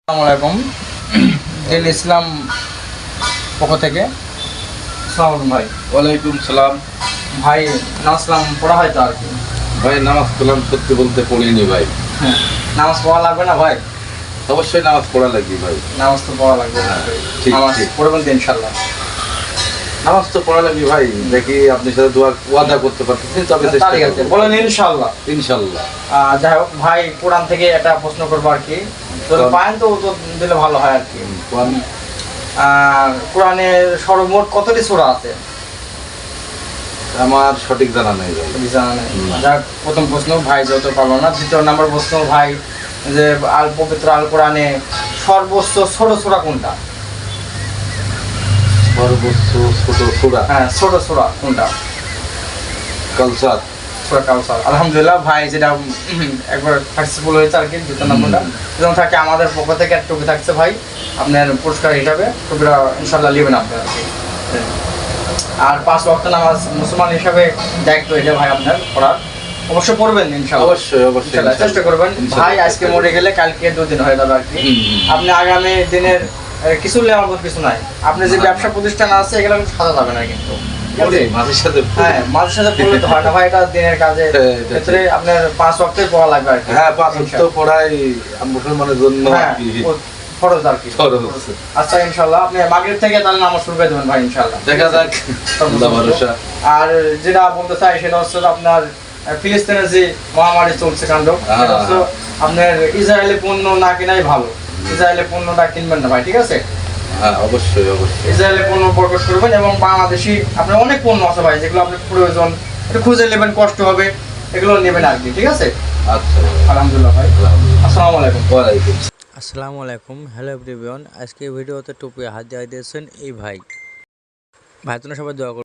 আসসালামু আলাইকুম। দিন ইসলাম পক্ষ থেকে আসসালামু আলাইকুম ভাই। ওয়ালাইকুম সালাম। ভাই নামাজ কালাম পড়া হয় তো আর কি। ভাই নামাজ কালাম সত্যি বলতে পড়িনি ভাই। হ্যাঁ, নামাজ পড়া লাগবে না ভাই? অবশ্যই নামাজ পড়া লাগবে ভাই। নামাজ তো পড়া লাগবে। ঠিক, নামাজ ঠিক। পড়বেন তো ইনশাল্লাহ। নামাজ তো পড়া লাগবে ভাই, দেখি আপনার সাথে ওয়াদা করতে পারতেছি, তবে চেষ্টা ঠিক আছে, করব। বলেন ইনশাল্লাহ। ইনশাল্লাহ। যাই হোক ভাই, কোরআন থেকে একটা প্রশ্ন করবো আর কি। তো কোরআন। পায়েন তো উত্তর দিলে ভালো হয় আর কি। কোরআন কোরআনের সর্বমোট কতটি সূরা আছে? আমার সঠিক জানা নেই ভাই। জানা নেই। না। যাক, প্রথম প্রশ্ন ভাই যেহেতু পারলো না। দ্বিতীয় নাম্বার প্রশ্ন ভাই, যে পবিত্র আল কোরআনে সর্বোচ্চ ছোট সূরা কোনটা? সর্বোচ্চ ছোট সূরা হ্যাঁ, ছোট সূরা কোনটা? কাউসার। সূরা কাউসার। আলহামদুলিল্লাহ ভাই, যেটা একবার সাকসেসফুল হয়েছে আর কি। দ্বিতীয় নাম্বারটা যেমন থাকে আমাদের পক্ষ থেকে একটা টুপি থাকছে ভাই, আপনার পুরস্কার হিসাবে টুপিটা ইনশাল্লাহ নেবেন আপনার আর কি। আর 5 ওয়াক্ত নামাজ মুসলমান হিসাবে দায়িত্ব এটা ভাই আপনার পড়ার। অবশ্যই পড়বেন ইনশাআল্লাহ। অবশ্যই অবশ্যই ইনশাআল্লাহ চেষ্টা করবেন ইনশাআল্লাহ ভাই। আজকে মরে গেলে কালকে 2 দিন হয়ে যাবে আর কি। আপনি আগামী দিনের কিছু নেওয়ার মতো কিছু নাই। আপনি যে ব্যবসা প্রতিষ্ঠান আছে এগুলো কিন্তু সাজা যাবে না কিন্তু। পড়ি, মাঝে সাথে পড়ি। হ্যাঁ, মাঝে সাথে পড়লে তো হয় না ভাই, এটা দিনের কাজে এটা ক্ষেত্রে আপনার 5 ওয়াক্তই পড়া লাগবে আর কি। হ্যাঁ, 5 ওয়াক্ত পড়াই মুসলমানের জন্য আর হ্যাঁ, কি ফরজ আর কি। ফরজ। আচ্ছা ইনশাআল্লাহ আপনি মাগরিব থেকে তাহলে নামাজ শুরু করে দেবেন ভাই ইনশাআল্লাহ। দেখা যাক, আল্লাহ ভরসা। আর যেটা বলতে চাই সেটা হচ্ছে আপনার ফিলিস্তিনের যে মহামারী চলছে কাণ্ড, সেটা হচ্ছে আপনার ইসরায়েলি পণ্য না কেনাই ভালো। ইসরায়েলি পণ্যটা কিনবেন না ভাই, ঠিক আছে? হ্যাঁ, অবশ্যই অবশ্যই। ইসরায়েলি পণ্য বয়কট করবেন এবং বাংলাদেশি আপনার অনেক পণ্য আছে ভাই, যেগুলো আপনার প্রয়োজন, একটু খুঁজে নেবেন, কষ্ট হবে, এগুলো নেবেন আর কি, ঠিক আছে? আচ্ছা ভাই। আলহামদুলিল্লাহ ভাই। আলহামদুলিল্লাহ। আসসালামু আলাইকুম। ওয়ালাইকুম। আসসালামু আলাইকুম। হ্যালো এভরিওয়ান, আজকে ভিডিওতে টুপি হাত দিয়ে দিয়েছেন এই ভাই। ভাই তোমরা সবাই দোয়া করবেন।